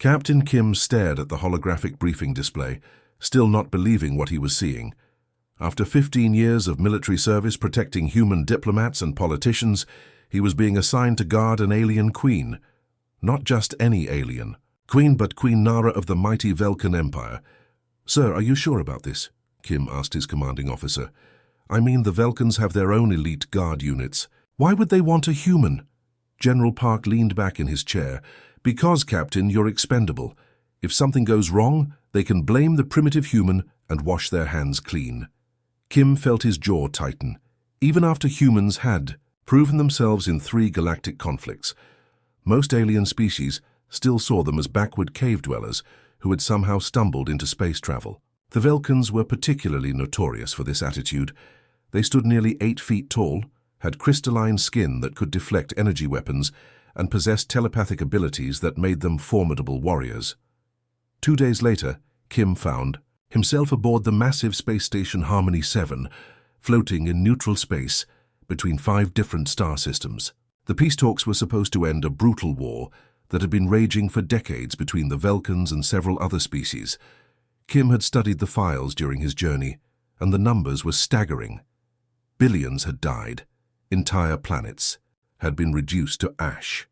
Captain Kim stared at the holographic briefing display, still not believing what he was seeing. After 15 years of military service protecting human diplomats and politicians, he was being assigned to guard an alien queen. Not just any alien queen, but Queen Nara of the mighty Velkan Empire. "Sir, are you sure about this?" Kim asked his commanding officer. "I mean, the Velkans have their own elite guard units. Why would they want a human?" General Park leaned back in his chair. "Because, Captain, you're expendable. If something goes wrong, they can blame the primitive human and wash their hands clean." Kim felt his jaw tighten. Even after humans had proven themselves in 3 galactic conflicts, most alien species still saw them as backward cave dwellers who had somehow stumbled into space travel. The Velkans were particularly notorious for this attitude. They stood nearly 8 feet tall, had crystalline skin that could deflect energy weapons, and possessed telepathic abilities that made them formidable warriors. 2 days later, Kim found himself aboard the massive space station Harmony 7, floating in neutral space between 5 different star systems. The peace talks were supposed to end a brutal war that had been raging for decades between the Velkans and several other species. Kim had studied the files during his journey, and the numbers were staggering. Billions had died. Entire planets had been reduced to ash.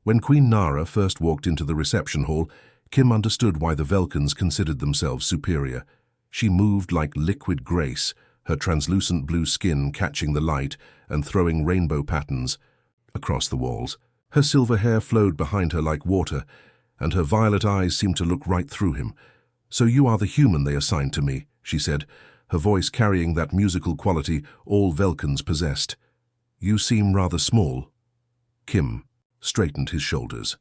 When Queen Nara first walked into the reception hall, Kim understood why the Velkans considered themselves superior. She moved like liquid grace, her translucent blue skin catching the light and throwing rainbow patterns across the walls. Her silver hair flowed behind her like water, and her violet eyes seemed to look right through him. "So you are the human they assigned to me," she said, her voice carrying that musical quality all Velkans possessed. "You seem rather small." Kim straightened his shoulders.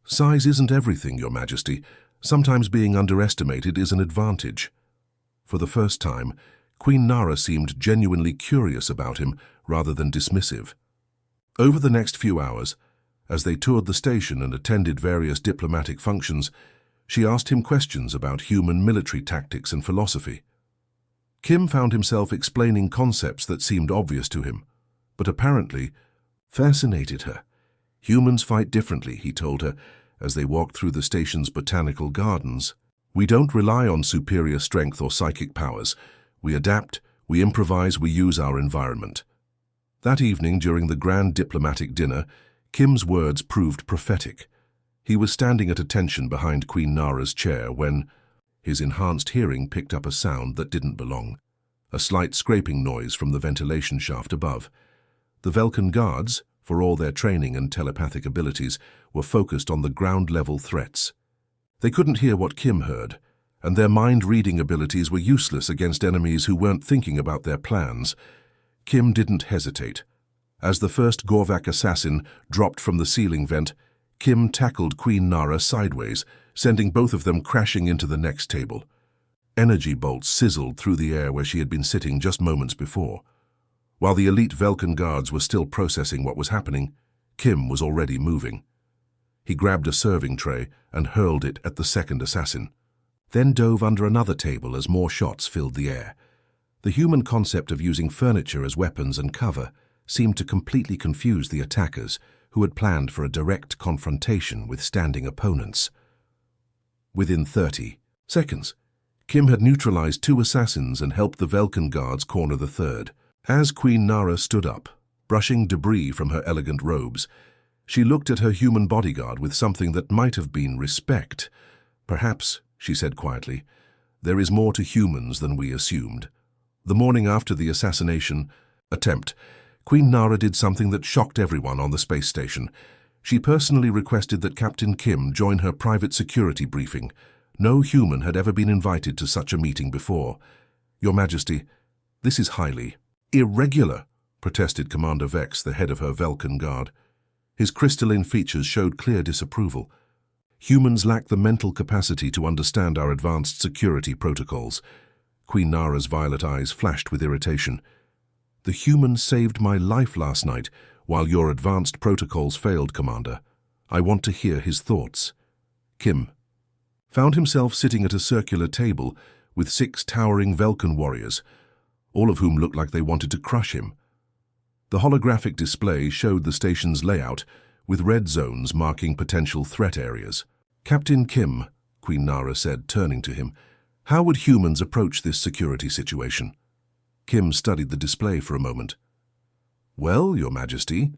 "Size isn't everything, Your Majesty. Sometimes being underestimated is an advantage." For the first time, Queen Nara seemed genuinely curious about him rather than dismissive. Over the next few hours, as they toured the station and attended various diplomatic functions, she asked him questions about human military tactics and philosophy. Kim found himself explaining concepts that seemed obvious to him, but apparently fascinated her. "Humans fight differently," he told her, as they walked through the station's botanical gardens. "We don't rely on superior strength or psychic powers. We adapt, we improvise, we use our environment." That evening, during the grand diplomatic dinner, Kim's words proved prophetic. He was standing at attention behind Queen Nara's chair when his enhanced hearing picked up a sound that didn't belong, a slight scraping noise from the ventilation shaft above. The Velkan guards, for all their training and telepathic abilities, were focused on the ground-level threats. They couldn't hear what Kim heard, and their mind-reading abilities were useless against enemies who weren't thinking about their plans. Kim didn't hesitate. As the first Gorvak assassin dropped from the ceiling vent, Kim tackled Queen Nara sideways, sending both of them crashing into the next table. Energy bolts sizzled through the air where she had been sitting just moments before. While the elite Velkan guards were still processing what was happening, Kim was already moving. He grabbed a serving tray and hurled it at the second assassin, then dove under another table as more shots filled the air. The human concept of using furniture as weapons and cover seemed to completely confuse the attackers, who had planned for a direct confrontation with standing opponents. Within 30 seconds, Kim had neutralized 2 assassins and helped the Velkan guards corner the third. As Queen Nara stood up, brushing debris from her elegant robes, she looked at her human bodyguard with something that might have been respect. "Perhaps," she said quietly, "there is more to humans than we assumed." The morning after the assassination attempt, Queen Nara did something that shocked everyone on the space station. She personally requested that Captain Kim join her private security briefing. No human had ever been invited to such a meeting before. "Your Majesty, this is highly irregular," protested Commander Vex, the head of her Velkan guard. His crystalline features showed clear disapproval. "Humans lack the mental capacity to understand our advanced security protocols." Queen Nara's violet eyes flashed with irritation. "The human saved my life last night, while your advanced protocols failed, Commander. I want to hear his thoughts." Kim found himself sitting at a circular table with 6 towering Velkan warriors, all of whom looked like they wanted to crush him. The holographic display showed the station's layout, with red zones marking potential threat areas. "Captain Kim," Queen Nara said, turning to him, "how would humans approach this security situation?" Kim studied the display for a moment. "Well, Your Majesty,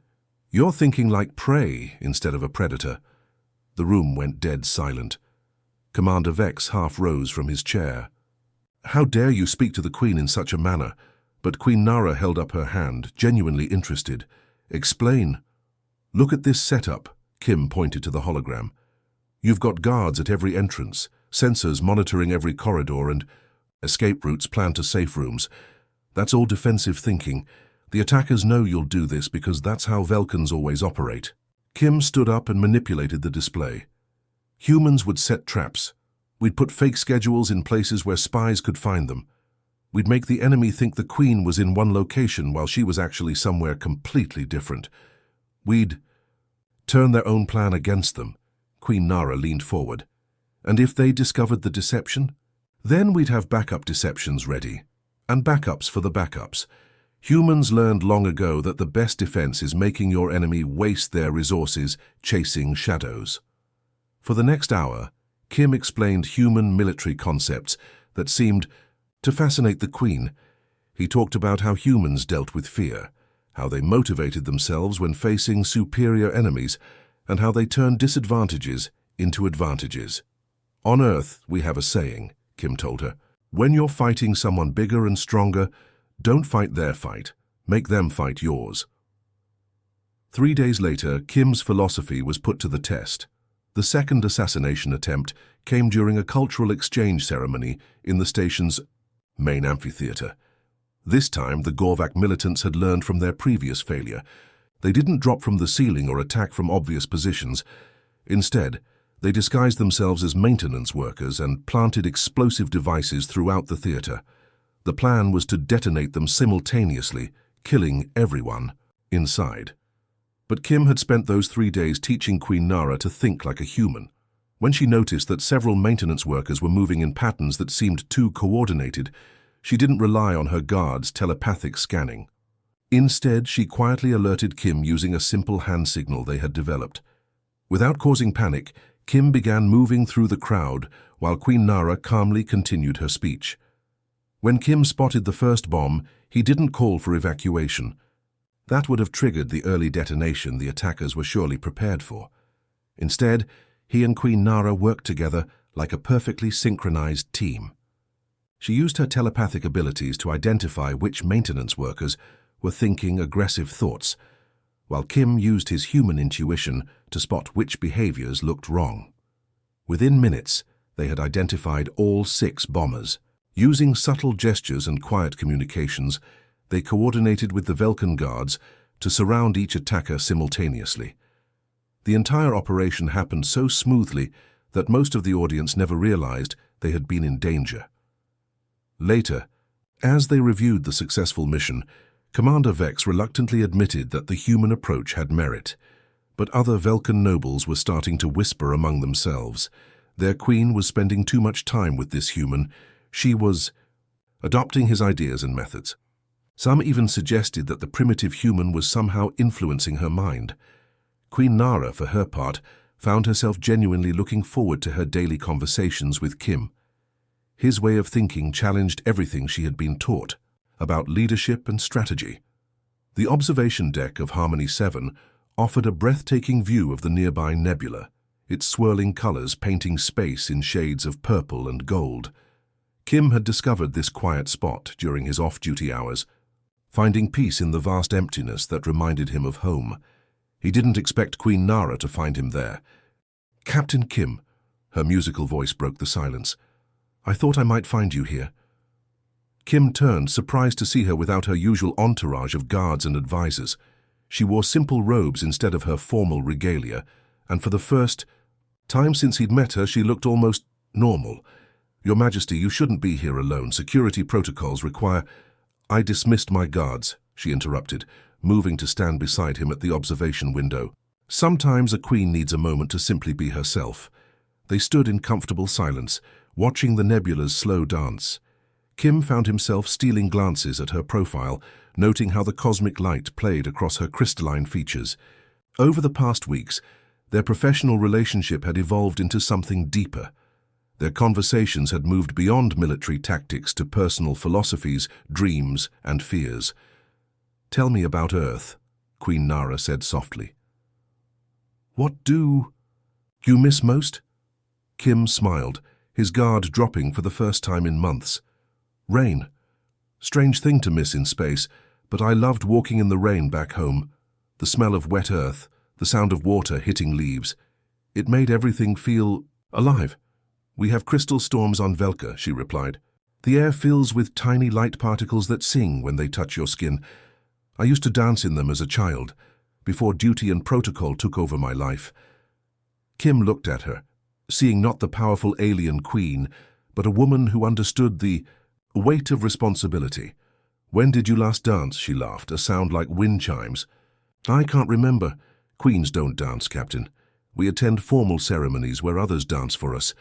you're thinking like prey instead of a predator." The room went dead silent. Commander Vex half rose from his chair. "How dare you speak to the Queen in such a manner?" But Queen Nara held up her hand, genuinely interested. "Explain." "Look at this setup," Kim pointed to the hologram. "You've got guards at every entrance, sensors monitoring every corridor, and escape routes planned to safe rooms. That's all defensive thinking. The attackers know you'll do this because that's how Velkans always operate." Kim stood up and manipulated the display. "Humans would set traps. We'd put fake schedules in places where spies could find them. We'd make the enemy think the Queen was in one location while she was actually somewhere completely different. We'd turn their own plan against them." Queen Nara leaned forward. "And if they discovered the deception? Then we'd have backup deceptions ready. And backups for the backups. Humans learned long ago that the best defense is making your enemy waste their resources chasing shadows." For the next hour, Kim explained human military concepts that seemed to fascinate the Queen. He talked about how humans dealt with fear, how they motivated themselves when facing superior enemies, and how they turned disadvantages into advantages. "On Earth, we have a saying," Kim told her. "When you're fighting someone bigger and stronger, don't fight their fight. Make them fight yours." 3 days later, Kim's philosophy was put to the test. The second assassination attempt came during a cultural exchange ceremony in the station's main amphitheater. This time, the Gorvak militants had learned from their previous failure. They didn't drop from the ceiling or attack from obvious positions. Instead, they disguised themselves as maintenance workers and planted explosive devices throughout the theater. The plan was to detonate them simultaneously, killing everyone inside. But Kim had spent those 3 days teaching Queen Nara to think like a human. When she noticed that several maintenance workers were moving in patterns that seemed too coordinated, she didn't rely on her guards' telepathic scanning. Instead, she quietly alerted Kim using a simple hand signal they had developed. Without causing panic, Kim began moving through the crowd while Queen Nara calmly continued her speech. When Kim spotted the first bomb, he didn't call for evacuation. That would have triggered the early detonation the attackers were surely prepared for. Instead, he and Queen Nara worked together like a perfectly synchronized team. She used her telepathic abilities to identify which maintenance workers were thinking aggressive thoughts, while Kim used his human intuition to spot which behaviors looked wrong. Within minutes, they had identified all 6 bombers. Using subtle gestures and quiet communications, they coordinated with the Velkan guards to surround each attacker simultaneously. The entire operation happened so smoothly that most of the audience never realized they had been in danger. Later, as they reviewed the successful mission, Commander Vex reluctantly admitted that the human approach had merit. But other Velkan nobles were starting to whisper among themselves. Their queen was spending too much time with this human. She was adopting his ideas and methods. Some even suggested that the primitive human was somehow influencing her mind. Queen Nara, for her part, found herself genuinely looking forward to her daily conversations with Kim. His way of thinking challenged everything she had been taught about leadership and strategy. The observation deck of Harmony 7 offered a breathtaking view of the nearby nebula, its swirling colors painting space in shades of purple and gold. Kim had discovered this quiet spot during his off-duty hours, finding peace in the vast emptiness that reminded him of home. He didn't expect Queen Nara to find him there. "Captain Kim," her musical voice broke the silence. "I thought I might find you here." Kim turned, surprised to see her without her usual entourage of guards and advisors. She wore simple robes instead of her formal regalia, and for the first time since he'd met her, she looked almost normal. "Your Majesty, you shouldn't be here alone. Security protocols require—" "I dismissed my guards," she interrupted, moving to stand beside him at the observation window. Sometimes a queen needs a moment to simply be herself. They stood in comfortable silence, watching the nebula's slow dance. Kim found himself stealing glances at her profile, noting how the cosmic light played across her crystalline features. Over the past weeks, Their professional relationship had evolved into something deeper. Their conversations had moved beyond military tactics to personal philosophies, dreams, and fears. "Tell me about Earth," Queen Nara said softly. "What do you miss most?" Kim smiled, his guard dropping for the first time in months. "Rain. Strange thing to miss in space, but I loved walking in the rain back home. The smell of wet earth, the sound of water hitting leaves. It made everything feel alive." "We have crystal storms on Velka," she replied. "The air fills with tiny light particles that sing when they touch your skin. I used to dance in them as a child, before duty and protocol took over my life." Kim looked at her, seeing not the powerful alien queen, but a woman who understood the weight of responsibility. "When did you last dance?" she laughed, a sound like wind chimes. "I can't remember. Queens don't dance, Captain. We attend formal ceremonies where others dance for us.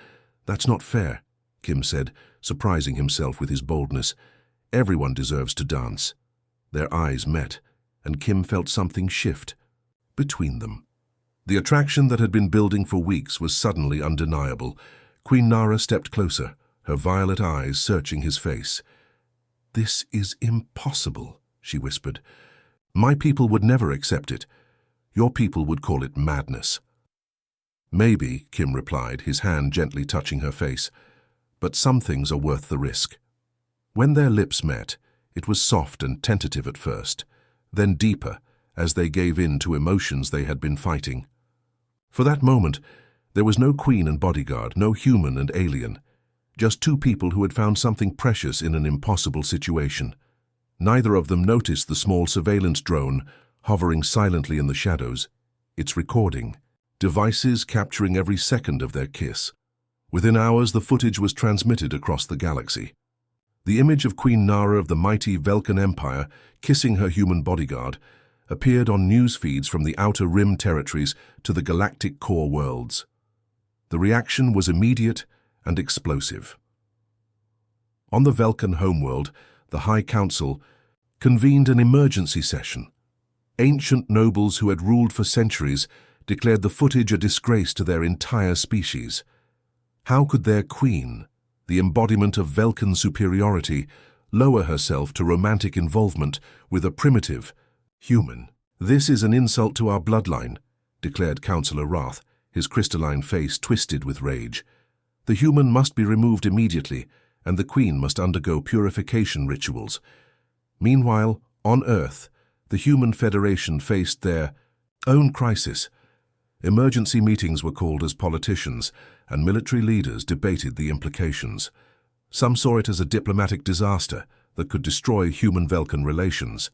That's not fair," Kim said, surprising himself with his boldness. "Everyone deserves to dance." Their eyes met, and Kim felt something shift between them. The attraction that had been building for weeks was suddenly undeniable. Queen Nara stepped closer, her violet eyes searching his face. "This is impossible," she whispered. "My people would never accept it. Your people would call it madness." "Maybe," Kim replied, his hand gently touching her face. "But some things are worth the risk." When their lips met, it was soft and tentative at first, then deeper as they gave in to emotions they had been fighting. For that moment, there was no queen and bodyguard, no human and alien, just two people who had found something precious in an impossible situation. Neither of them noticed the small surveillance drone hovering silently in the shadows, its recording, devices capturing every second of their kiss. Within hours, the footage was transmitted across the galaxy. The image of Queen Nara of the mighty Velkan Empire kissing her human bodyguard appeared on news feeds from the Outer Rim territories to the Galactic core worlds. The reaction was immediate and explosive. On the Velkan homeworld, the High Council convened an emergency session. Ancient nobles who had ruled for centuries declared the footage a disgrace to their entire species. How could their queen, the embodiment of Velkan superiority, lower herself to romantic involvement with a primitive human? "This is an insult to our bloodline," declared Councillor Wrath, his crystalline face twisted with rage. "The human must be removed immediately, and the queen must undergo purification rituals." Meanwhile, on Earth, the Human Federation faced their own crisis. Emergency meetings were called as politicians, and military leaders debated the implications. Some saw it as a diplomatic disaster that could destroy human-Velkan relations.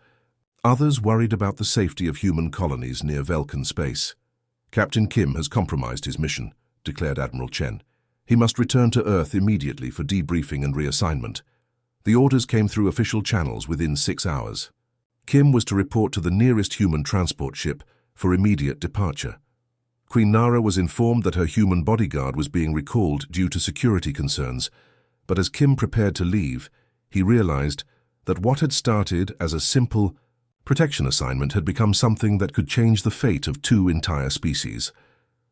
Others worried about the safety of human colonies near Velkan space. "Captain Kim has compromised his mission," declared Admiral Chen. "He must return to Earth immediately for debriefing and reassignment." The orders came through official channels within 6 hours. Kim was to report to the nearest human transport ship for immediate departure. Queen Nara was informed that her human bodyguard was being recalled due to security concerns, but as Kim prepared to leave, he realized that what had started as a simple protection assignment had become something that could change the fate of 2 entire species.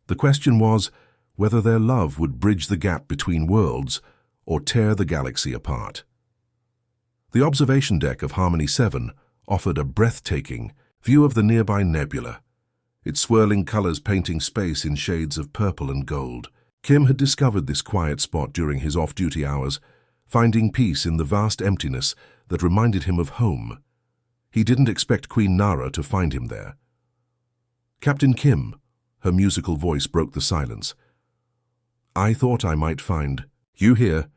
The question was whether their love would bridge the gap between worlds or tear the galaxy apart. The observation deck of Harmony 7 offered a breathtaking view of the nearby nebula, its swirling colors painting space in shades of purple and gold. Kim had discovered this quiet spot during his off-duty hours, finding peace in the vast emptiness that reminded him of home. He didn't expect Queen Nara to find him there. "Captain Kim," her musical voice broke the silence. "I thought I might find you here."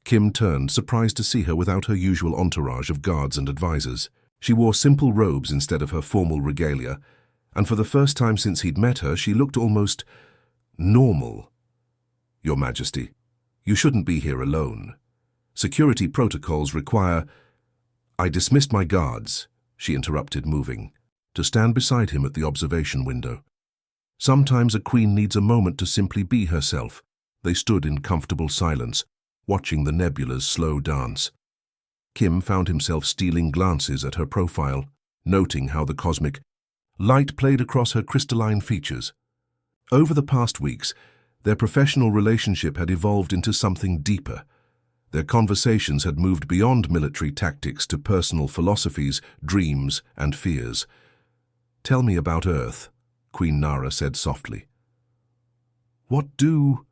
Kim turned, surprised to see her without her usual entourage of guards and advisors. She wore simple robes instead of her formal regalia, and for the first time since he'd met her, she looked almost normal. "Your Majesty, you shouldn't be here alone. Security protocols require—" "I dismissed my guards," she interrupted, moving, to stand beside him at the observation window. Sometimes a queen needs a moment to simply be herself. They stood in comfortable silence, watching the nebula's slow dance. Kim found himself stealing glances at her profile, noting how the cosmic light played across her crystalline features. Over the past weeks, their professional relationship had evolved into something deeper. Their conversations had moved beyond military tactics to personal philosophies, dreams, and fears. "Tell me about Earth," Queen Nara said softly. "What do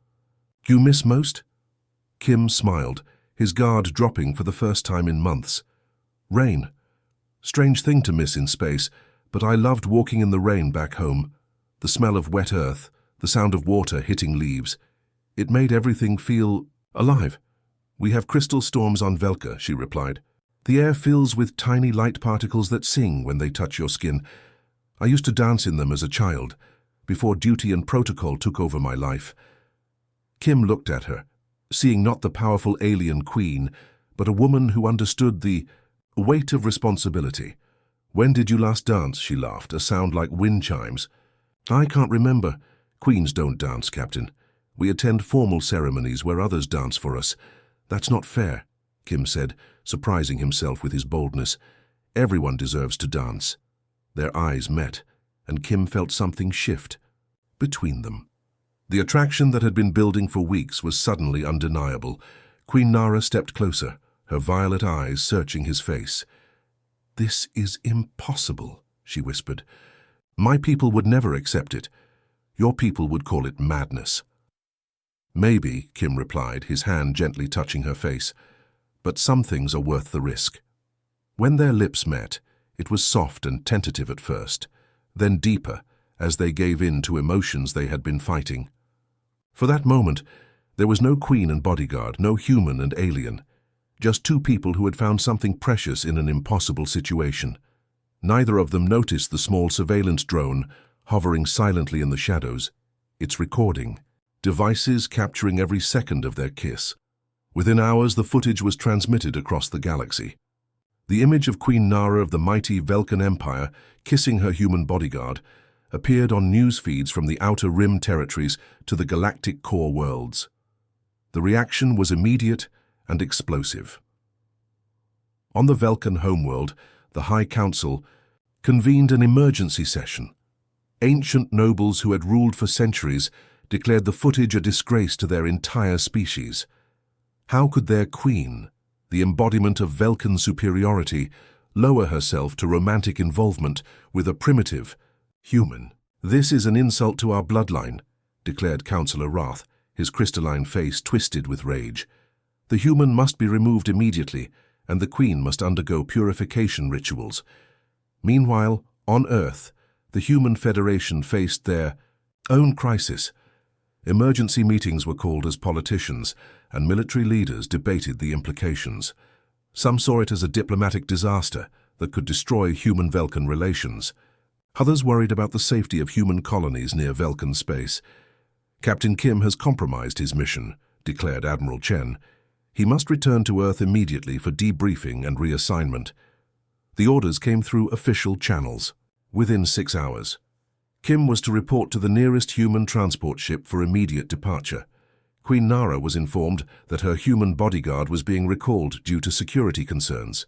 you miss most?" Kim smiled, his guard dropping for the first time in months. "Rain. Strange thing to miss in space, but I loved walking in the rain back home. The smell of wet earth, the sound of water hitting leaves. It made everything feel alive." "We have crystal storms on Velka," she replied. "The air fills with tiny light particles that sing when they touch your skin. I used to dance in them as a child, before duty and protocol took over my life." Kim looked at her, seeing not the powerful alien queen, but a woman who understood the weight of responsibility. "When did you last dance?" she laughed, a sound like wind chimes. "I can't remember. Queens don't dance, Captain. We attend formal ceremonies where others dance for us. That's not fair," Kim said, surprising himself with his boldness. "Everyone deserves to dance." Their eyes met, and Kim felt something shift between them. The attraction that had been building for weeks was suddenly undeniable. Queen Nara stepped closer, her violet eyes searching his face. "This is impossible," she whispered. "My people would never accept it. Your people would call it madness." "Maybe," Kim replied, his hand gently touching her face. "But some things are worth the risk." When their lips met, it was soft and tentative at first, then deeper as they gave in to emotions they had been fighting. For that moment, there was no queen and bodyguard, no human and alien, just two people who had found something precious in an impossible situation. Neither of them noticed the small surveillance drone hovering silently in the shadows, its recording, devices capturing every second of their kiss. Within hours, the footage was transmitted across the galaxy. The image of Queen Nara of the mighty Velkan Empire kissing her human bodyguard appeared on news feeds from the Outer Rim territories to the Galactic core worlds. The reaction was immediate and explosive. On the Velkan homeworld, the High Council convened an emergency session. Ancient nobles who had ruled for centuries declared the footage a disgrace to their entire species. How could their queen, the embodiment of Velkan superiority, lower herself to romantic involvement with a primitive human? "This is an insult to our bloodline," declared Councillor Wrath, his crystalline face twisted with rage. "The human must be removed immediately, and the queen must undergo purification rituals." Meanwhile, on Earth, the Human Federation faced their own crisis. Emergency meetings were called as politicians, and military leaders debated the implications. Some saw it as a diplomatic disaster that could destroy human-Velkan relations. Others worried about the safety of human colonies near Velkan space. "Captain Kim has compromised his mission," declared Admiral Chen. "He must return to Earth immediately for debriefing and reassignment." The orders came through official channels. Within 6 hours, Kim was to report to the nearest human transport ship for immediate departure. Queen Nara was informed that her human bodyguard was being recalled due to security concerns.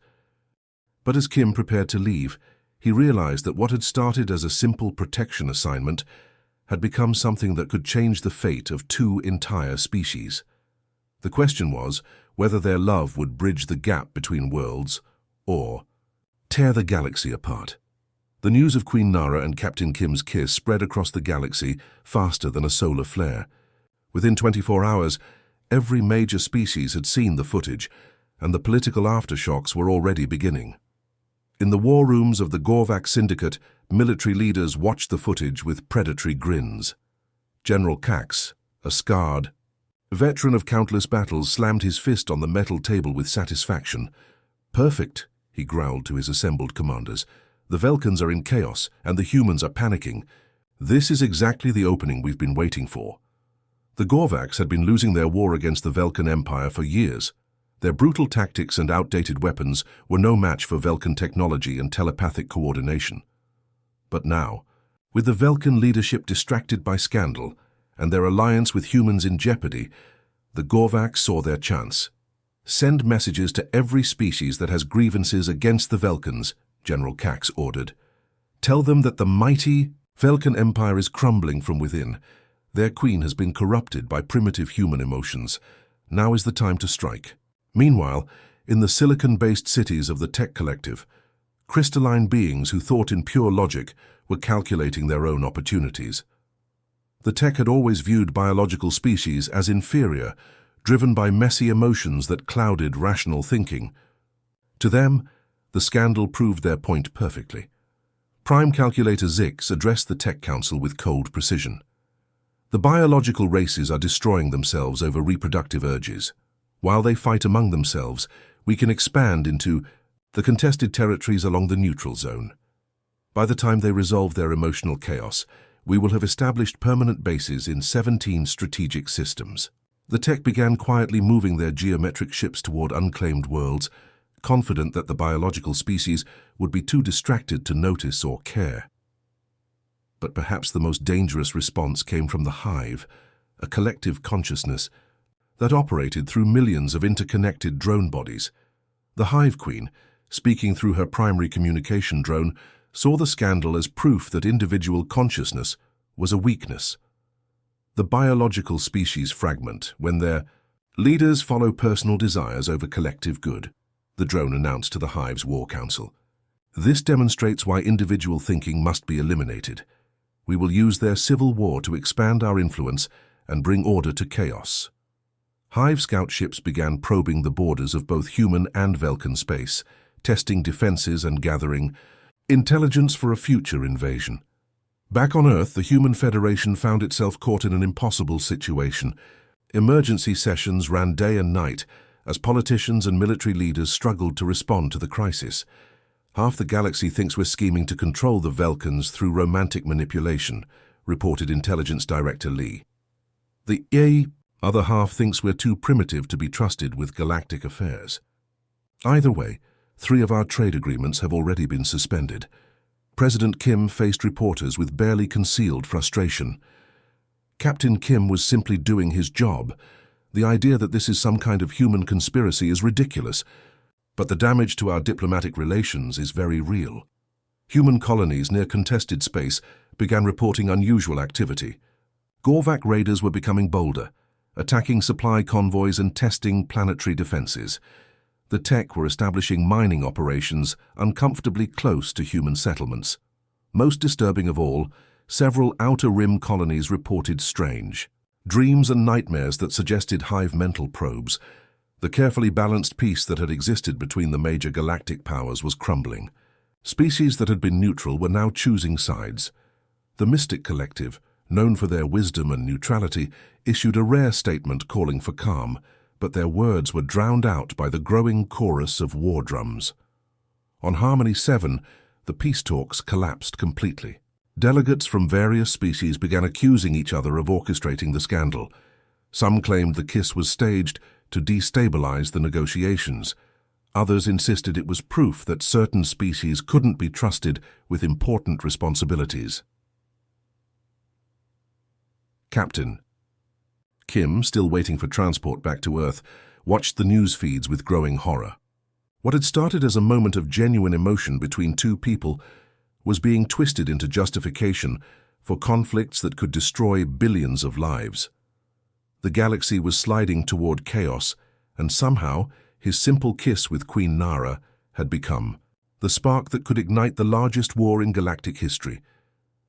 But as Kim prepared to leave, he realized that what had started as a simple protection assignment had become something that could change the fate of 2 entire species. The question was whether their love would bridge the gap between worlds or tear the galaxy apart. The news of Queen Nara and Captain Kim's kiss spread across the galaxy faster than a solar flare. Within 24 hours, every major species had seen the footage, and the political aftershocks were already beginning. In the war rooms of the Gorvak Syndicate, military leaders watched the footage with predatory grins. General Cax, a scarred veteran of countless battles, slammed his fist on the metal table with satisfaction. "Perfect," he growled to his assembled commanders. "The Velkans are in chaos, and the humans are panicking. This is exactly the opening we've been waiting for." The Gorvaks had been losing their war against the Velkan Empire for years. Their brutal tactics and outdated weapons were no match for Velkan technology and telepathic coordination. But now, with the Velkan leadership distracted by scandal and their alliance with humans in jeopardy, the Gorvaks saw their chance. "Send messages to every species that has grievances against the Velkans," General Cax ordered. "Tell them that the mighty Velkan Empire is crumbling from within. Their queen has been corrupted by primitive human emotions. Now is the time to strike. Meanwhile, in the silicon-based cities of the Tech Collective, crystalline beings who thought in pure logic were calculating their own opportunities. The Tech had always viewed biological species as inferior, driven by messy emotions that clouded rational thinking. To them, the scandal proved their point perfectly. Prime Calculator Zix addressed the Tech Council with cold precision. The biological races are destroying themselves over reproductive urges. While they fight among themselves, we can expand into the contested territories along the neutral zone. By the time they resolve their emotional chaos, we will have established permanent bases in 17 strategic systems. The Tech began quietly moving their geometric ships toward unclaimed worlds, confident that the biological species would be too distracted to notice or care. But perhaps the most dangerous response came from the Hive, a collective consciousness that operated through millions of interconnected drone bodies. The Hive Queen, speaking through her primary communication drone, saw the scandal as proof that individual consciousness was a weakness. The biological species fragment when their leaders follow personal desires over collective good, the drone announced to the Hive's War Council. This demonstrates why individual thinking must be eliminated. We will use their civil war to expand our influence and bring order to chaos. Hive scout ships began probing the borders of both human and Velkan space, testing defenses and gathering intelligence for a future invasion. Back on Earth, the Human Federation found itself caught in an impossible situation. Emergency sessions ran day and night as politicians and military leaders struggled to respond to the crisis. Half the galaxy thinks we're scheming to control the Velkans through romantic manipulation, reported Intelligence Director Lee. The other half thinks we're too primitive to be trusted with galactic affairs. Either way, 3 of our trade agreements have already been suspended. President Kim faced reporters with barely concealed frustration. Captain Kim was simply doing his job. The idea that this is some kind of human conspiracy is ridiculous, but the damage to our diplomatic relations is very real. Human colonies near contested space began reporting unusual activity. Gorvak raiders were becoming bolder, attacking supply convoys and testing planetary defenses. The Tech were establishing mining operations uncomfortably close to human settlements. Most disturbing of all, several outer rim colonies reported strange dreams and nightmares that suggested hive mental probes. The carefully balanced peace that had existed between the major galactic powers was crumbling. Species that had been neutral were now choosing sides. The Mystic Collective, known for their wisdom and neutrality, issued a rare statement calling for calm, but their words were drowned out by the growing chorus of war drums. On Harmony 7, the peace talks collapsed completely. Delegates from various species began accusing each other of orchestrating the scandal. Some claimed the kiss was staged to destabilize the negotiations. Others insisted it was proof that certain species couldn't be trusted with important responsibilities. Captain Kim, still waiting for transport back to Earth, watched the news feeds with growing horror. What had started as a moment of genuine emotion between 2 people was being twisted into justification for conflicts that could destroy billions of lives. The galaxy was sliding toward chaos, and somehow his simple kiss with Queen Nara had become the spark that could ignite the largest war in galactic history.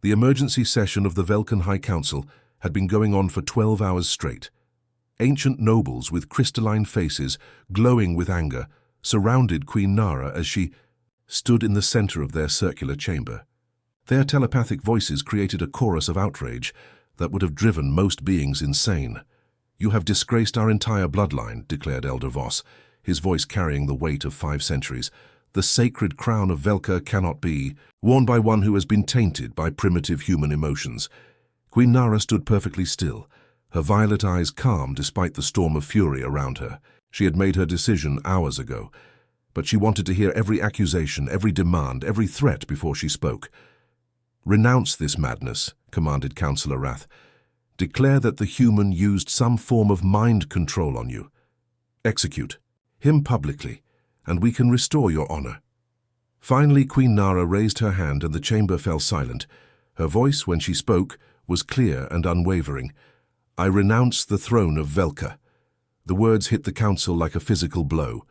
The emergency session of the Velkan High Council had been going on for 12 hours straight. Ancient nobles with crystalline faces, glowing with anger, surrounded Queen Nara as she stood in the center of their circular chamber. Their telepathic voices created a chorus of outrage that would have driven most beings insane. "You have disgraced our entire bloodline," declared Elder Voss, his voice carrying the weight of 5 centuries. "The sacred crown of Velka cannot be worn by one who has been tainted by primitive human emotions." Queen Nara stood perfectly still, her violet eyes calm despite the storm of fury around her. She had made her decision hours ago, but she wanted to hear every accusation, every demand, every threat before she spoke. "Renounce this madness," commanded Councillor Rath. "Declare that the human used some form of mind control on you. Execute him publicly, and we can restore your honor." Finally, Queen Nara raised her hand and the chamber fell silent. Her voice, when she spoke, was clear and unwavering. "I renounce the throne of Velka." The words hit the council like a physical blow.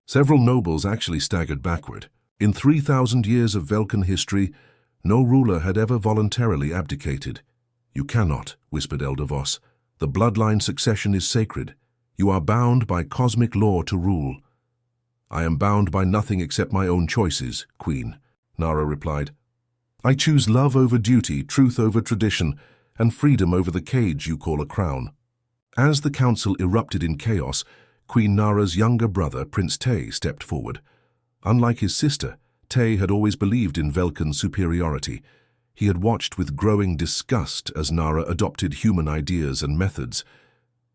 Several nobles actually staggered backward. In 3,000 years of Velkan history, no ruler had ever voluntarily abdicated. "You cannot," whispered Elder Voss. "The bloodline succession is sacred. You are bound by cosmic law to rule." "I am bound by nothing except my own choices, Queen," Nara replied. "I choose love over duty, truth over tradition, and freedom over the cage you call a crown." As the council erupted in chaos, Queen Nara's younger brother, Prince Tay, stepped forward. Unlike his sister, Tay had always believed in Velkan superiority. He had watched with growing disgust as Nara adopted human ideas and methods.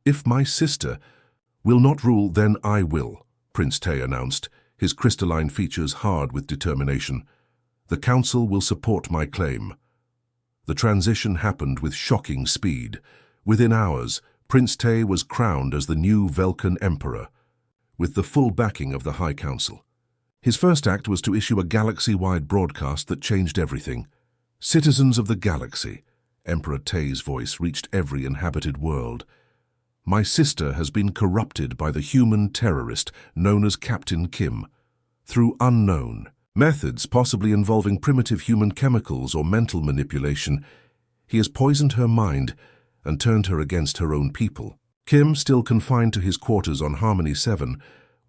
"If my sister will not rule, then I will," Prince Tay announced, his crystalline features hard with determination. "The council will support my claim." The transition happened with shocking speed. Within hours, Prince Tay was crowned as the new Velkan Emperor, with the full backing of the High Council. His first act was to issue a galaxy-wide broadcast that changed everything. "Citizens of the galaxy," Emperor Tay's voice reached every inhabited world. "My sister has been corrupted by the human terrorist known as Captain Kim. Through unknown methods, possibly involving primitive human chemicals or mental manipulation, he has poisoned her mind and turned her against her own people." Kim, still confined to his quarters on Harmony 7,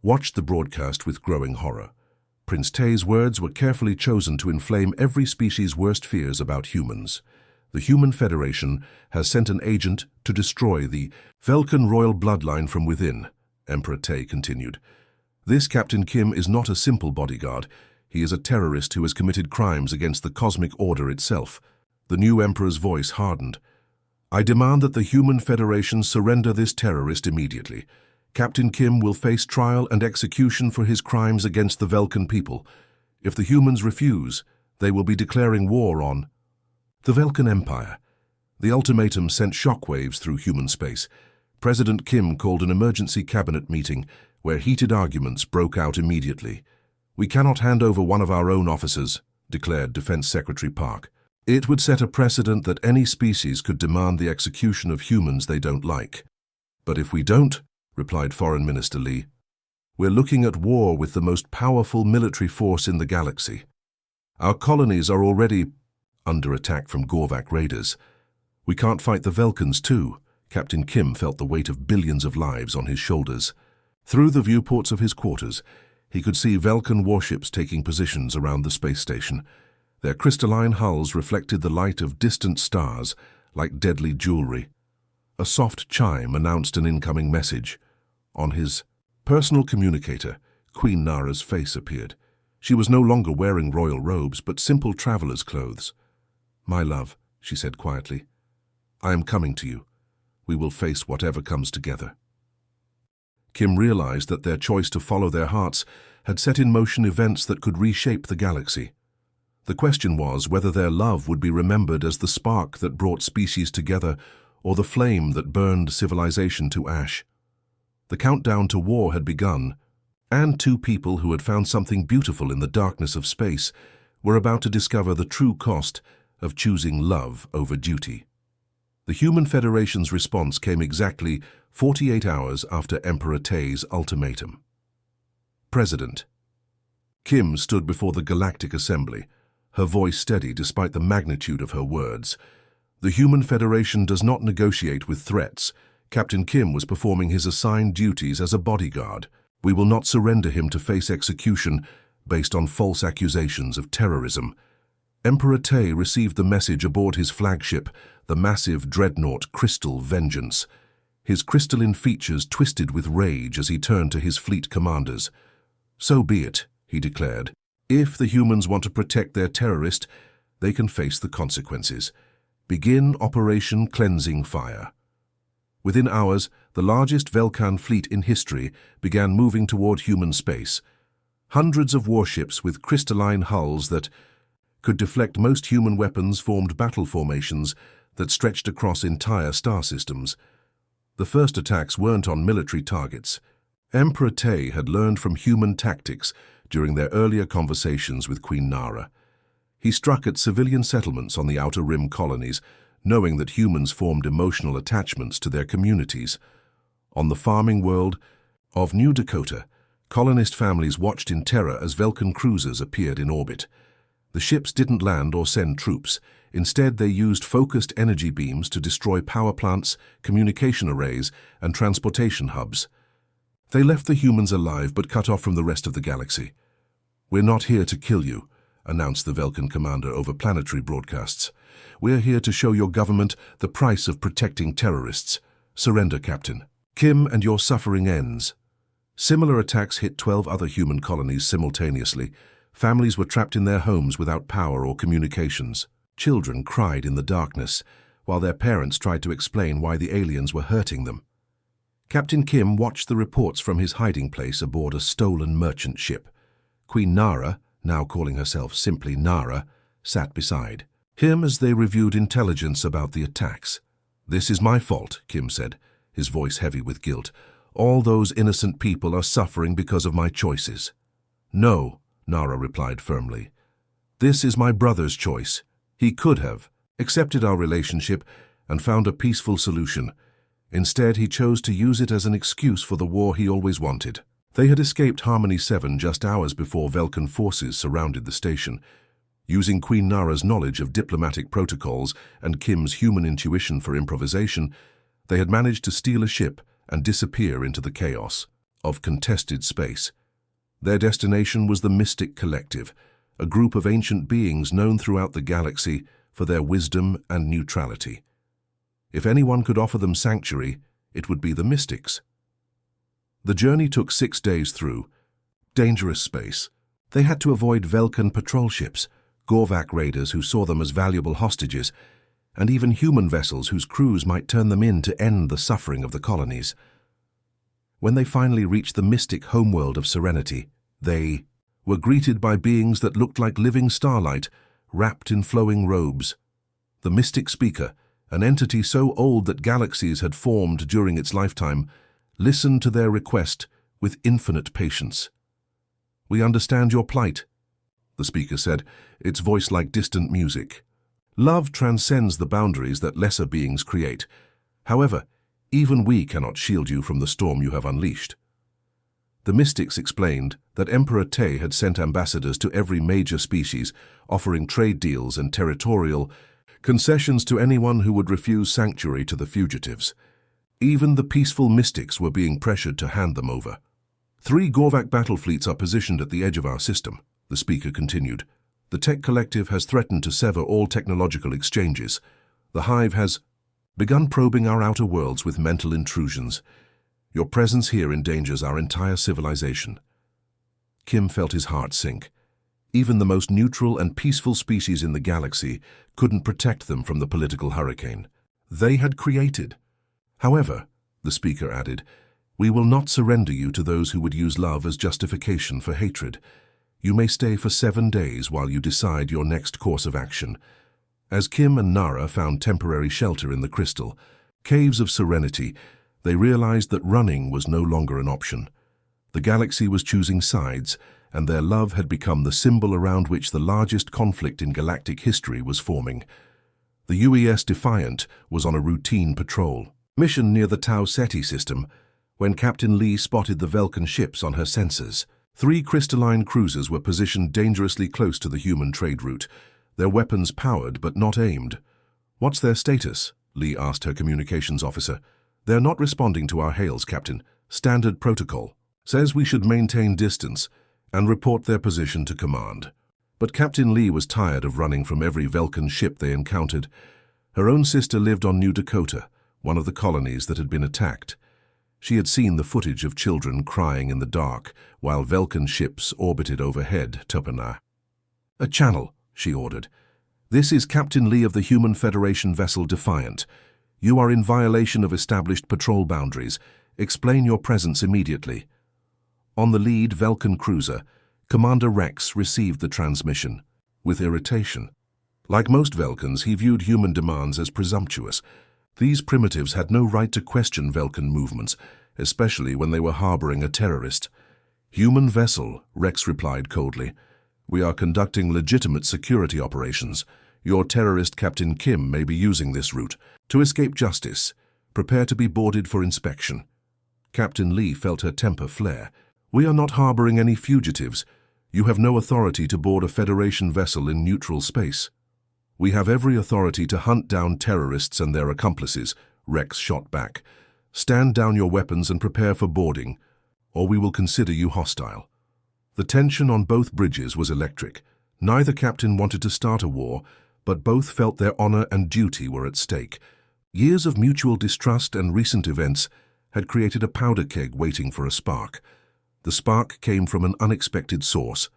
watched the broadcast with growing horror. Prince Tay's words were carefully chosen to inflame every species' worst fears about humans. "The Human Federation has sent an agent to destroy the Velkan royal bloodline from within," Emperor Tay continued. "This Captain Kim is not a simple bodyguard. He is a terrorist who has committed crimes against the cosmic order itself." The new emperor's voice hardened. "I demand that the Human Federation surrender this terrorist immediately. Captain Kim will face trial and execution for his crimes against the Velkan people. If the humans refuse, they will be declaring war on the Velkan Empire." The ultimatum sent shockwaves through human space. President Kim called an emergency cabinet meeting where heated arguments broke out immediately. "We cannot hand over one of our own officers," declared Defense Secretary Park. "It would set a precedent that any species could demand the execution of humans they don't like." "But if we don't," replied Foreign Minister Lee, "we're looking at war with the most powerful military force in the galaxy. Our colonies are already under attack from Gorvak raiders. We can't fight the Velkans too." Captain Kim felt the weight of billions of lives on his shoulders. Through the viewports of his quarters, he could see Velkan warships taking positions around the space station. Their crystalline hulls reflected the light of distant stars like deadly jewelry. A soft chime announced an incoming message. On his personal communicator, Queen Nara's face appeared. She was no longer wearing royal robes, but simple traveler's clothes. "My love," she said quietly, "I am coming to you. We will face whatever comes together." Kim realized that their choice to follow their hearts had set in motion events that could reshape the galaxy. The question was whether their love would be remembered as the spark that brought species together or the flame that burned civilization to ash. The countdown to war had begun, and two people who had found something beautiful in the darkness of space were about to discover the true cost of choosing love over duty. The Human Federation's response came exactly 48 hours after Emperor Tay's ultimatum. President. Kim stood before the Galactic Assembly, her voice steady despite the magnitude of her words. "The Human Federation does not negotiate with threats. Captain Kim was performing his assigned duties as a bodyguard. We will not surrender him to face execution based on false accusations of terrorism." Emperor Tay received the message aboard his flagship, the massive dreadnought Crystal Vengeance. His crystalline features twisted with rage as he turned to his fleet commanders. "So be it," he declared. "If the humans want to protect their terrorist, they can face the consequences. Begin Operation Cleansing Fire." Within hours, the largest Velkan fleet in history began moving toward human space. Hundreds of warships with crystalline hulls that could deflect most human weapons formed battle formations that stretched across entire star systems. The first attacks weren't on military targets. Emperor Tay had learned from human tactics during their earlier conversations with Queen Nara. He struck at civilian settlements on the Outer Rim colonies, knowing that humans formed emotional attachments to their communities. On the farming world of New Dakota, colonist families watched in terror as Vulcan cruisers appeared in orbit. The ships didn't land or send troops. Instead, they used focused energy beams to destroy power plants, communication arrays, and transportation hubs. They left the humans alive but cut off from the rest of the galaxy. "We're not here to kill you," announced the Vulcan commander over planetary broadcasts. "We're here to show your government the price of protecting terrorists. Surrender, Captain. Kim, and your suffering ends." Similar attacks hit 12 other human colonies simultaneously. Families were trapped in their homes without power or communications. Children cried in the darkness, while their parents tried to explain why the aliens were hurting them. Captain Kim watched the reports from his hiding place aboard a stolen merchant ship. Queen Nara, now calling herself simply Nara, sat beside him as they reviewed intelligence about the attacks. "This is my fault," Kim said, his voice heavy with guilt. "All those innocent people are suffering because of my choices." "No," Nara replied firmly. "This is my brother's choice. He could have accepted our relationship and found a peaceful solution. Instead, he chose to use it as an excuse for the war he always wanted." They had escaped Harmony 7 just hours before Vulcan forces surrounded the station. Using Queen Nara's knowledge of diplomatic protocols and Kim's human intuition for improvisation, they had managed to steal a ship and disappear into the chaos of contested space. Their destination was the Mystic Collective, a group of ancient beings known throughout the galaxy for their wisdom and neutrality. If anyone could offer them sanctuary, it would be the Mystics. The journey took 6 days through dangerous space. They had to avoid Vulcan patrol ships, Gorvak raiders who saw them as valuable hostages, and even human vessels whose crews might turn them in to end the suffering of the colonies. When they finally reached the mystic homeworld of Serenity, they were greeted by beings that looked like living starlight, wrapped in flowing robes. The Mystic Speaker, an entity so old that galaxies had formed during its lifetime, listened to their request with infinite patience. "We understand your plight," the speaker said, its voice like distant music. "Love transcends the boundaries that lesser beings create. However, even we cannot shield you from the storm you have unleashed." The mystics explained that Emperor Te had sent ambassadors to every major species, offering trade deals and territorial concessions to anyone who would refuse sanctuary to the fugitives. Even the peaceful mystics were being pressured to hand them over. "3 Gorvak battle fleets are positioned at the edge of our system," the speaker continued. "The Tech Collective has threatened to sever all technological exchanges. The Hive has begun probing our outer worlds with mental intrusions. Your presence here endangers our entire civilization." Kim felt his heart sink. Even the most neutral and peaceful species in the galaxy couldn't protect them from the political hurricane they had created. "However," the speaker added, "we will not surrender you to those who would use love as justification for hatred. You may stay for 7 days while you decide your next course of action." As Kim and Nara found temporary shelter in the crystal caves of Serenity, they realized that running was no longer an option. The galaxy was choosing sides, and their love had become the symbol around which the largest conflict in galactic history was forming. The UES Defiant was on a routine patrol mission near the Tau Ceti system when Captain Lee spotted the Vulcan ships on her sensors. 3 crystalline cruisers were positioned dangerously close to the human trade route, their weapons powered but not aimed. "What's their status?" Lee asked her communications officer. "They're not responding to our hails, Captain. Standard protocol says we should maintain distance and report their position to command." But Captain Lee was tired of running from every Vulcan ship they encountered. Her own sister lived on New Dakota, one of the colonies that had been attacked. She had seen the footage of children crying in the dark while Vulcan ships orbited overhead Topana. "A channel," she ordered. "This is Captain Lee of the Human Federation vessel Defiant. You are in violation of established patrol boundaries. Explain your presence immediately." On the lead Vulcan cruiser, Commander Rex received the transmission with irritation. Like most Vulcans, he viewed human demands as presumptuous. These primitives had no right to question Vulcan movements, especially when they were harboring a terrorist. "Human vessel," Rex replied coldly. We are conducting legitimate security operations. Your terrorist Captain Kim may be using this route. To escape justice, prepare to be boarded for inspection. Captain Lee felt her temper flare. We are not harboring any fugitives. You have no authority to board a Federation vessel in neutral space. We have every authority to hunt down terrorists and their accomplices, Rex shot back. Stand down your weapons and prepare for boarding, or we will consider you hostile. The tension on both bridges was electric. Neither captain wanted to start a war, but both felt their honor and duty were at stake. Years of mutual distrust and recent events had created a powder keg waiting for a spark. The spark came from an unexpected source.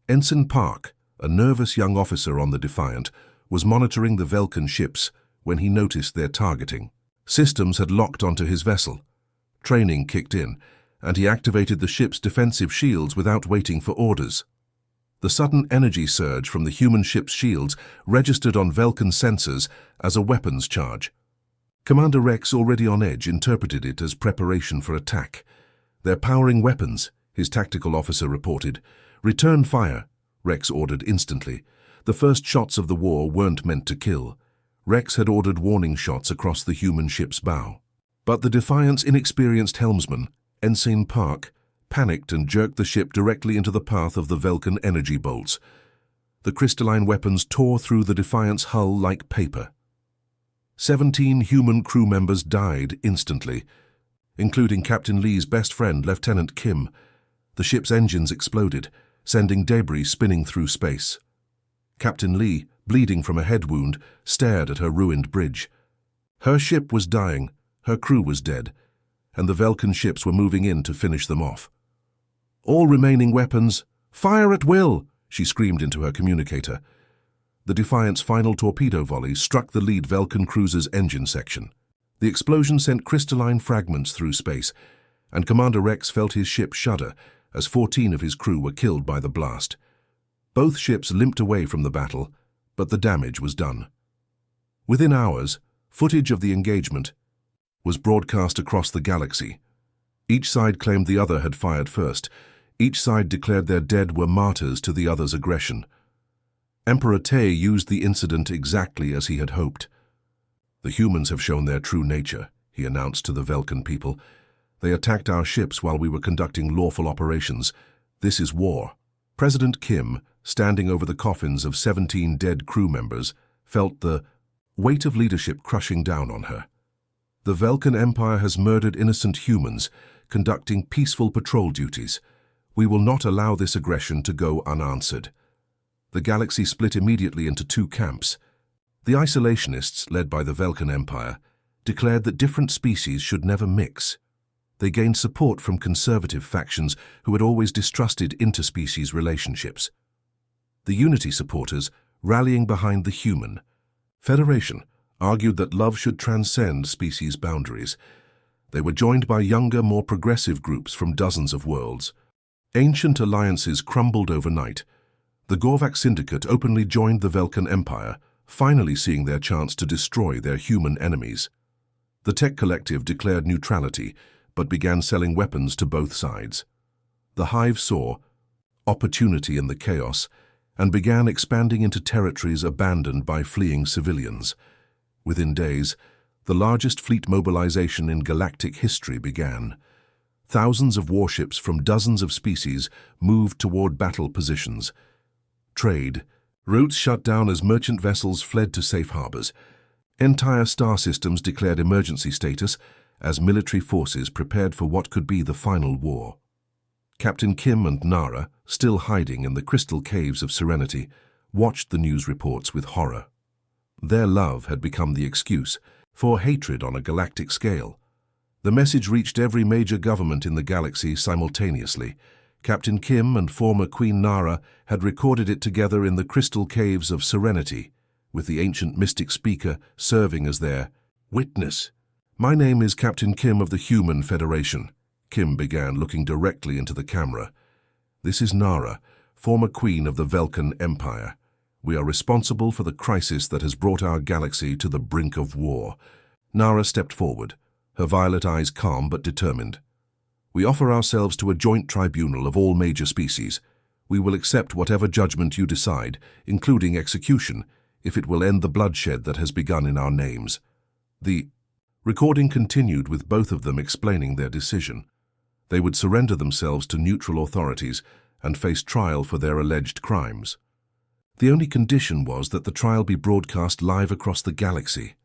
Ensign Park, a nervous young officer on the Defiant, was monitoring the Velkan ships when he noticed their targeting. Systems had locked onto his vessel. Training kicked in, and he activated the ship's defensive shields without waiting for orders. The sudden energy surge from the human ship's shields registered on Velkan sensors as a weapons charge. Commander Rex, already on edge, interpreted it as preparation for attack. "They're powering weapons," his tactical officer reported. "Return fire," Rex ordered instantly. The first shots of the war weren't meant to kill. Rex had ordered warning shots across the human ship's bow. But the Defiant's inexperienced helmsman, Ensign Park, panicked and jerked the ship directly into the path of the Velkan energy bolts. The crystalline weapons tore through the Defiant's hull like paper. 17 human crew members died instantly, including Captain Lee's best friend, Lieutenant Kim. The ship's engines exploded, sending debris spinning through space. Captain Lee, bleeding from a head wound, stared at her ruined bridge. Her ship was dying, her crew was dead, and the Velkan ships were moving in to finish them off. "All remaining weapons, fire at will!" she screamed into her communicator. The Defiant's final torpedo volley struck the lead Velkan cruiser's engine section. The explosion sent crystalline fragments through space, and Commander Rex felt his ship shudder as 14 of his crew were killed by the blast. Both ships limped away from the battle, but the damage was done. Within hours, footage of the engagement was broadcast across the galaxy. Each side claimed the other had fired first. Each side declared their dead were martyrs to the other's aggression. Emperor Tay used the incident exactly as he had hoped. "The humans have shown their true nature," he announced to the Velkan people. "They attacked our ships while we were conducting lawful operations. This is war." President Kim, standing over the coffins of 17 dead crew members, felt the weight of leadership crushing down on her. The Velkan Empire has murdered innocent humans, conducting peaceful patrol duties. We will not allow this aggression to go unanswered. The galaxy split immediately into two camps. The isolationists, led by the Velkan Empire, declared that different species should never mix. They gained support from conservative factions who had always distrusted interspecies relationships. The Unity supporters, rallying behind the human Federation, argued that love should transcend species boundaries. They were joined by younger, more progressive groups from dozens of worlds. Ancient alliances crumbled overnight. The Gorvak Syndicate openly joined the Velkan Empire, finally seeing their chance to destroy their human enemies. The Tech Collective declared neutrality, but began selling weapons to both sides. The Hive saw opportunity in the chaos and began expanding into territories abandoned by fleeing civilians. Within days, the largest fleet mobilization in galactic history began. Thousands of warships from dozens of species moved toward battle positions. Trade routes shut down as merchant vessels fled to safe harbors. Entire star systems declared emergency status as military forces prepared for what could be the final war. Captain Kim and Nara, still hiding in the crystal caves of Serenity, watched the news reports with horror. Their love had become the excuse for hatred on a galactic scale. The message reached every major government in the galaxy simultaneously. Captain Kim and former Queen Nara had recorded it together in the crystal caves of Serenity, with the ancient mystic speaker serving as their witness. "My name is Captain Kim of the Human Federation," Kim began, looking directly into the camera. "This is Nara, former queen of the Velkan Empire. We are responsible for the crisis that has brought our galaxy to the brink of war." Nara stepped forward, her violet eyes calm but determined. "We offer ourselves to a joint tribunal of all major species. We will accept whatever judgment you decide, including execution, if it will end the bloodshed that has begun in our names." The recording continued with both of them explaining their decision. They would surrender themselves to neutral authorities and face trial for their alleged crimes. The only condition was that the trial be broadcast live across the galaxy,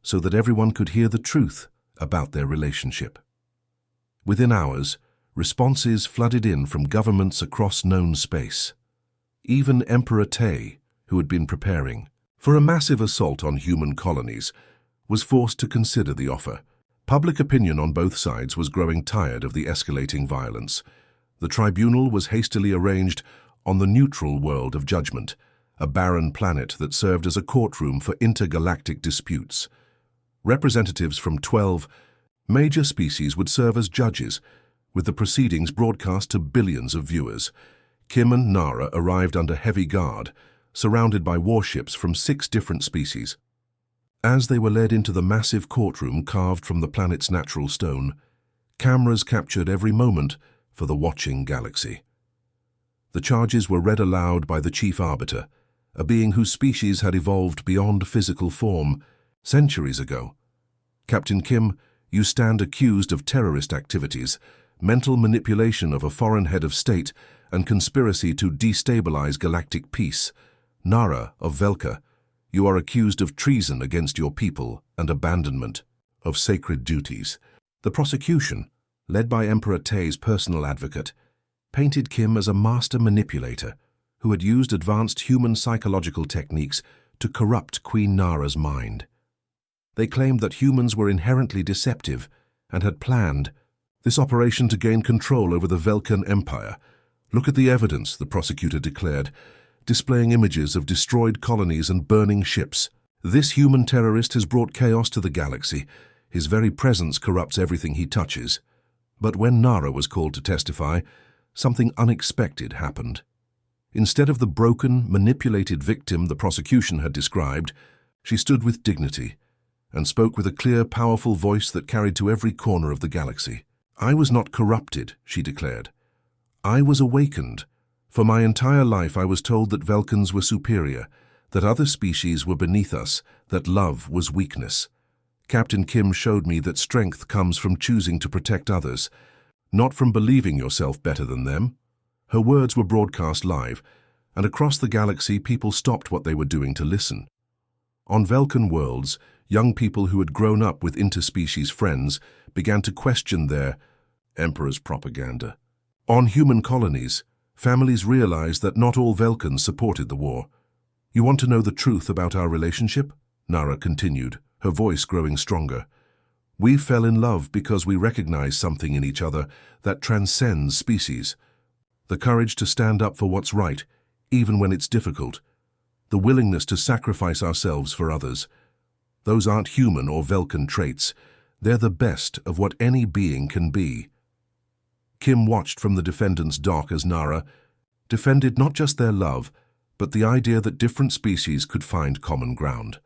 so that everyone could hear the truth about their relationship. Within hours, responses flooded in from governments across known space. Even Emperor Tay, who had been preparing for a massive assault on human colonies, was forced to consider the offer. Public opinion on both sides was growing tired of the escalating violence. The tribunal was hastily arranged on the neutral world of judgment, a barren planet that served as a courtroom for intergalactic disputes. Representatives from 12 major species would serve as judges, with the proceedings broadcast to billions of viewers. Kim and Nara arrived under heavy guard, surrounded by warships from 6 different species. As they were led into the massive courtroom carved from the planet's natural stone, cameras captured every moment for the watching galaxy. The charges were read aloud by the Chief Arbiter, a being whose species had evolved beyond physical form centuries ago. "Captain Kim, you stand accused of terrorist activities, mental manipulation of a foreign head of state, and conspiracy to destabilize galactic peace. Nara of Velka, you are accused of treason against your people and abandonment of sacred duties." The prosecution, led by Emperor Tay's personal advocate, painted Kim as a master manipulator who had used advanced human psychological techniques to corrupt Queen Nara's mind. They claimed that humans were inherently deceptive and had planned this operation to gain control over the Velkan Empire. "Look at the evidence," the prosecutor declared, displaying images of destroyed colonies and burning ships. "This human terrorist has brought chaos to the galaxy. His very presence corrupts everything he touches." But when Nara was called to testify, something unexpected happened. Instead of the broken, manipulated victim the prosecution had described, she stood with dignity and spoke with a clear, powerful voice that carried to every corner of the galaxy. "I was not corrupted," she declared. "I was awakened. For my entire life I was told that Velkans were superior, that other species were beneath us, that love was weakness. Captain Kim showed me that strength comes from choosing to protect others, not from believing yourself better than them." Her words were broadcast live, and across the galaxy people stopped what they were doing to listen. On Velkan worlds, young people who had grown up with interspecies friends began to question their Emperor's propaganda. On human colonies, families realized that not all Velkans supported the war. "You want to know the truth about our relationship?" Nara continued, her voice growing stronger. "We fell in love because we recognize something in each other that transcends species. The courage to stand up for what's right, even when it's difficult. The willingness to sacrifice ourselves for others. Those aren't human or Velkan traits. They're the best of what any being can be." Kim watched from the defendant's dock as Nara defended not just their love, but the idea that different species could find common ground.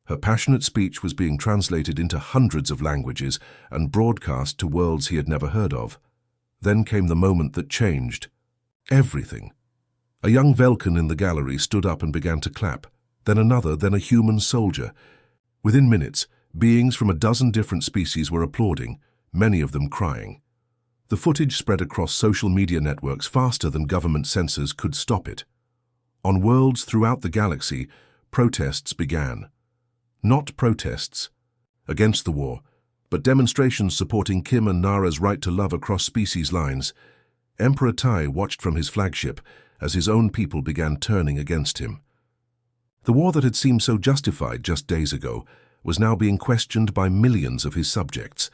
Her passionate speech was being translated into hundreds of languages and broadcast to worlds he had never heard of. Then came the moment that changed everything. A young Velkan in the gallery stood up and began to clap, then another, then a human soldier. Within minutes, beings from a dozen different species were applauding, many of them crying. The footage spread across social media networks faster than government censors could stop it. On worlds throughout the galaxy, protests began. Not protests against the war, but demonstrations supporting Kim and Nara's right to love across species lines. Emperor Tai watched from his flagship as his own people began turning against him. The war that had seemed so justified just days ago was now being questioned by millions of his subjects.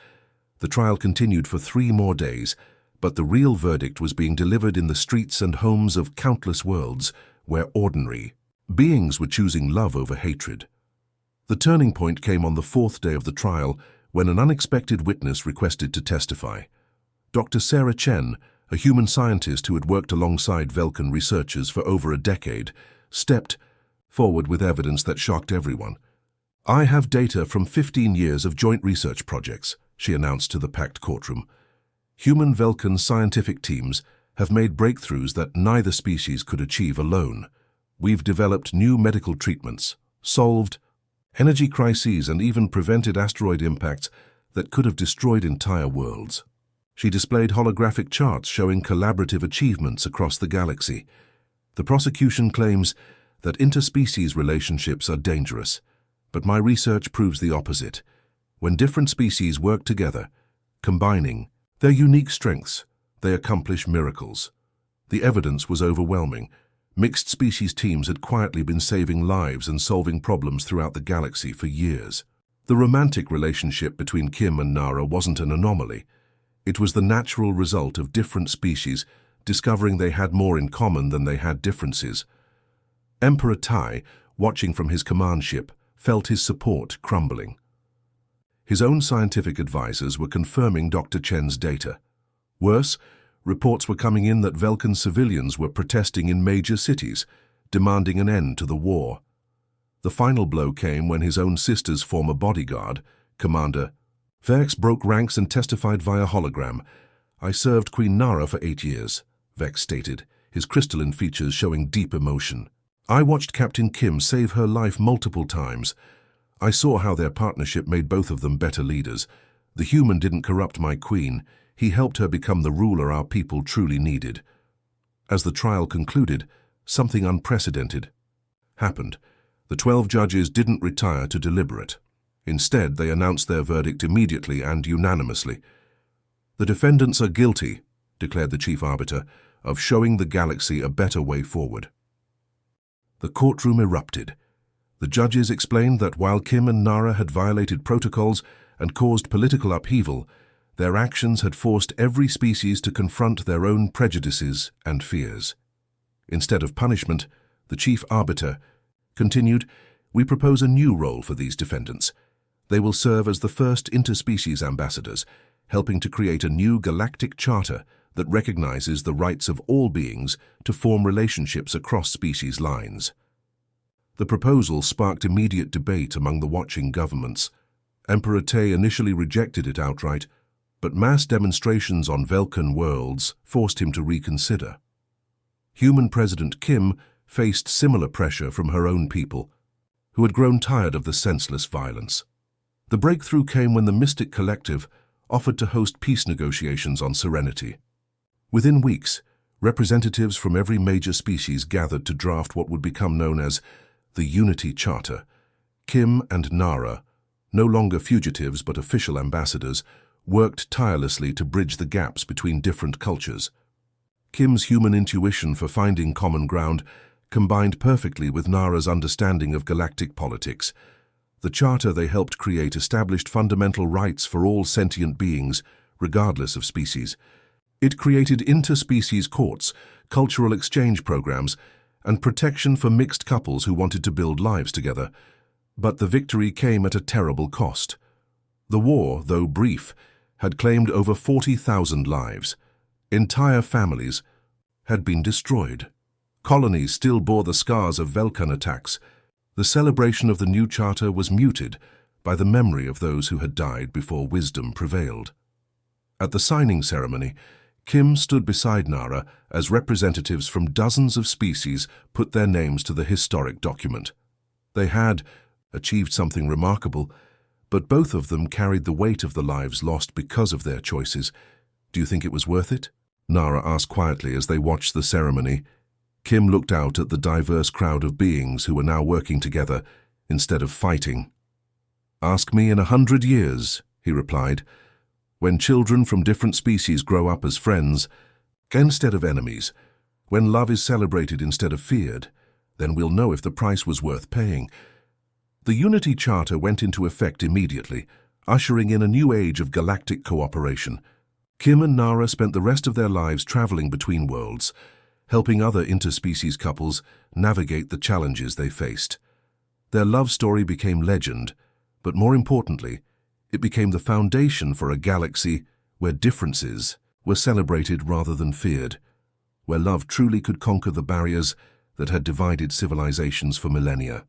The trial continued for 3 more days, but the real verdict was being delivered in the streets and homes of countless worlds where ordinary beings were choosing love over hatred. The turning point came on the 4th day of the trial when an unexpected witness requested to testify. Dr. Sarah Chen, a human scientist who had worked alongside Velkan researchers for over a decade, stepped forward with evidence that shocked everyone. "I have data from 15 years of joint research projects," she announced to the packed courtroom. Human Velkan scientific teams have made breakthroughs that neither species could achieve alone. We've developed new medical treatments, solved energy crises, and even prevented asteroid impacts that could have destroyed entire worlds. She displayed holographic charts showing collaborative achievements across the galaxy. The prosecution claims that interspecies relationships are dangerous, but my research proves the opposite. When different species work together, combining their unique strengths, they accomplish miracles. The evidence was overwhelming. Mixed species teams had quietly been saving lives and solving problems throughout the galaxy for years. The romantic relationship between Kim and Nara wasn't an anomaly. It was the natural result of different species discovering they had more in common than they had differences. Emperor Tai, watching from his command ship, felt his support crumbling. His own scientific advisors were confirming Dr. Chen's data. Worse, reports were coming in that Vulcan civilians were protesting in major cities, demanding an end to the war. The final blow came when his own sister's former bodyguard, Commander Vex, broke ranks and testified via hologram. "I served Queen Nara for 8 years, Vex stated, his crystalline features showing deep emotion. "I watched Captain Kim save her life multiple times. I saw how their partnership made both of them better leaders. The human didn't corrupt my queen. He helped her become the ruler our people truly needed." As the trial concluded, something unprecedented happened. The 12 judges didn't retire to deliberate. Instead, they announced their verdict immediately and unanimously. "The defendants are guilty," declared the chief arbiter, "of showing the galaxy a better way forward." The courtroom erupted. The judges explained that while Kim and Nara had violated protocols and caused political upheaval, their actions had forced every species to confront their own prejudices and fears. Instead of punishment, the chief arbiter continued, "We propose a new role for these defendants. They will serve as the first interspecies ambassadors, helping to create a new galactic charter that recognizes the rights of all beings to form relationships across species lines." The proposal sparked immediate debate among the watching governments. Emperor Tai initially rejected it outright, but mass demonstrations on Vulcan worlds forced him to reconsider. Human President Kim faced similar pressure from her own people, who had grown tired of the senseless violence. The breakthrough came when the Mystic Collective offered to host peace negotiations on Serenity. Within weeks, representatives from every major species gathered to draft what would become known as the Unity Charter. Kim and Nara, no longer fugitives but official ambassadors, worked tirelessly to bridge the gaps between different cultures. Kim's human intuition for finding common ground combined perfectly with Nara's understanding of galactic politics. The charter they helped create established fundamental rights for all sentient beings, regardless of species. It created interspecies courts, cultural exchange programs, and protection for mixed couples who wanted to build lives together. But the victory came at a terrible cost. The war, though brief, had claimed over 40,000 lives. Entire families had been destroyed. Colonies still bore the scars of Vulcan attacks. The celebration of the new charter was muted by the memory of those who had died before wisdom prevailed. At the signing ceremony, Kim stood beside Nara as representatives from dozens of species put their names to the historic document. They had achieved something remarkable, but both of them carried the weight of the lives lost because of their choices. "Do you think it was worth it?" Nara asked quietly as they watched the ceremony. Kim looked out at the diverse crowd of beings who were now working together instead of fighting. "Ask me in 100 years," he replied. "When children from different species grow up as friends instead of enemies, when love is celebrated instead of feared, then we'll know if the price was worth paying." The Unity Charter went into effect immediately, ushering in a new age of galactic cooperation. Kim and Nara spent the rest of their lives traveling between worlds, helping other interspecies couples navigate the challenges they faced. Their love story became legend, but more importantly, it became the foundation for a galaxy where differences were celebrated rather than feared, where love truly could conquer the barriers that had divided civilizations for millennia.